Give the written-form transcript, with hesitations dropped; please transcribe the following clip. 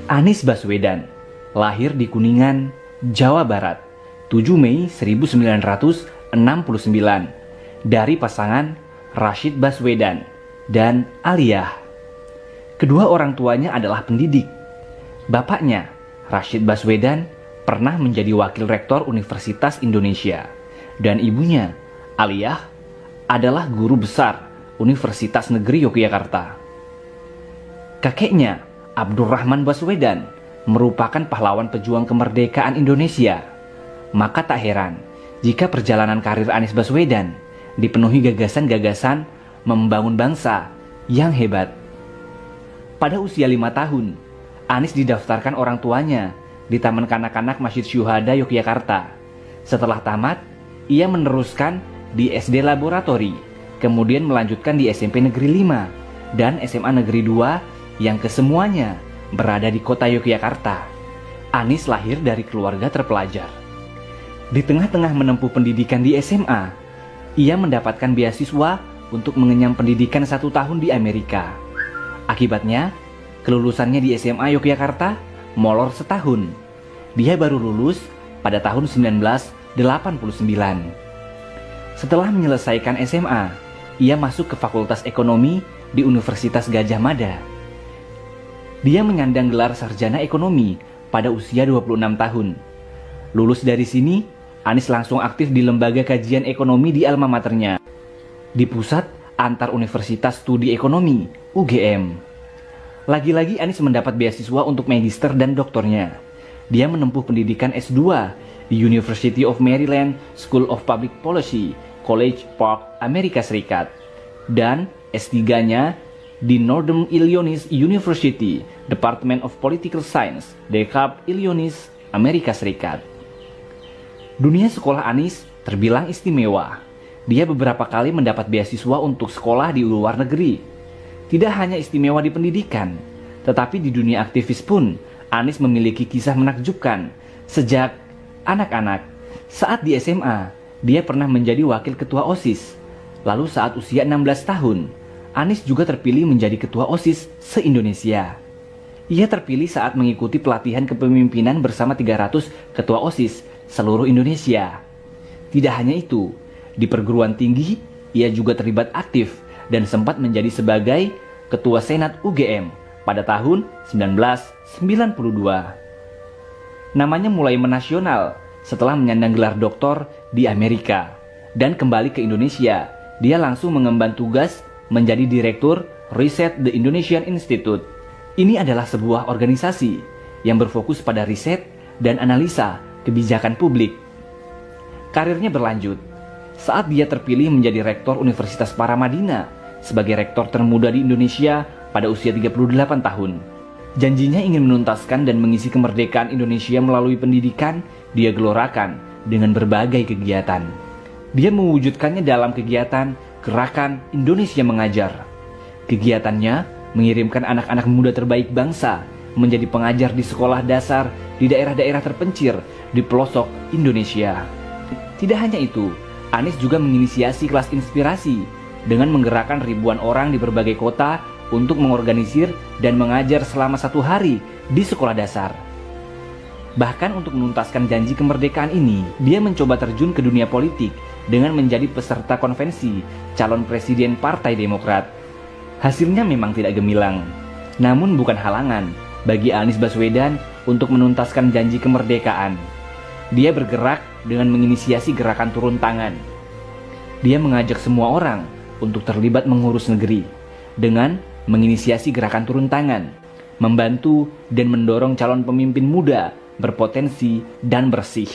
Anies Baswedan lahir di Kuningan, Jawa Barat, 7 Mei 1969 dari pasangan Rashid Baswedan dan Aliyah. Kedua orang tuanya adalah pendidik. Bapaknya, Rashid Baswedan, pernah menjadi wakil rektor Universitas Indonesia, dan ibunya, Aliyah, adalah guru besar Universitas Negeri Yogyakarta. Kakeknya, Abdurrahman Baswedan, merupakan pahlawan pejuang kemerdekaan Indonesia. Maka tak heran jika perjalanan karir Anies Baswedan dipenuhi gagasan-gagasan membangun bangsa yang hebat. Pada usia 5 tahun, Anies didaftarkan orang tuanya di Taman Kanak-kanak Masjid Syuhada Yogyakarta. Setelah tamat, ia meneruskan di SD Laboratori, kemudian melanjutkan di SMP Negeri 5 dan SMA Negeri 2 yang kesemuanya berada di kota Yogyakarta. Anies lahir dari keluarga terpelajar. Di tengah-tengah menempuh pendidikan di SMA, ia mendapatkan beasiswa untuk mengenyam pendidikan 1 tahun di Amerika. Akibatnya, kelulusannya di SMA Yogyakarta molor setahun. Dia baru lulus pada tahun 1989. Setelah menyelesaikan SMA, ia masuk ke Fakultas Ekonomi di Universitas Gadjah Mada. Dia menyandang gelar sarjana ekonomi pada usia 26 tahun. Lulus dari sini, Anies langsung aktif di lembaga kajian ekonomi di alma maternya, di Pusat Antar Universitas Studi Ekonomi, UGM. Lagi-lagi Anies mendapat beasiswa untuk magister dan doktornya. Dia menempuh pendidikan S2 di University of Maryland School of Public Policy, College Park, Amerika Serikat, dan S3-nya di Northern Illinois University, Department of Political Science, DeKalb, Illinois, Amerika Serikat. Dunia sekolah Anies terbilang istimewa. Dia beberapa kali mendapat beasiswa untuk sekolah di luar negeri. Tidak hanya istimewa di pendidikan, tetapi di dunia aktivis pun Anies memiliki kisah menakjubkan. Sejak anak-anak, saat di SMA, dia pernah menjadi wakil ketua OSIS. Lalu saat usia 16 tahun, Anies juga terpilih menjadi ketua OSIS se-Indonesia. Ia terpilih saat mengikuti pelatihan kepemimpinan bersama 300 ketua OSIS seluruh Indonesia. Tidak hanya itu, di perguruan tinggi, ia juga terlibat aktif dan sempat menjadi sebagai ketua Senat UGM pada tahun 1992. Namanya mulai menasional setelah menyandang gelar doktor di Amerika. Dan kembali ke Indonesia, dia langsung mengemban tugas menjadi Direktur Riset The Indonesian Institute. Ini adalah sebuah organisasi yang berfokus pada riset dan analisa kebijakan publik. Karirnya berlanjut saat dia terpilih menjadi Rektor Universitas Paramadina sebagai rektor termuda di Indonesia pada usia 38 tahun. Janjinya ingin menuntaskan dan mengisi kemerdekaan Indonesia melalui pendidikan. Dia gelorakan dengan berbagai kegiatan. Dia mewujudkannya dalam kegiatan Gerakan Indonesia Mengajar. Kegiatannya mengirimkan anak-anak muda terbaik bangsa menjadi pengajar di sekolah dasar di daerah-daerah terpencil di pelosok Indonesia. Tidak hanya itu, Anies juga menginisiasi kelas inspirasi dengan menggerakkan ribuan orang di berbagai kota untuk mengorganisir dan mengajar selama 1 hari di sekolah dasar. Bahkan untuk menuntaskan janji kemerdekaan ini, dia mencoba terjun ke dunia politik dengan menjadi peserta konvensi calon presiden Partai Demokrat. Hasilnya memang tidak gemilang, namun bukan halangan bagi Anies Baswedan untuk menuntaskan janji kemerdekaan. Dia bergerak dengan menginisiasi gerakan turun tangan. Dia mengajak semua orang untuk terlibat mengurus negeri dengan menginisiasi gerakan turun tangan, membantu dan mendorong calon pemimpin muda berpotensi dan bersih.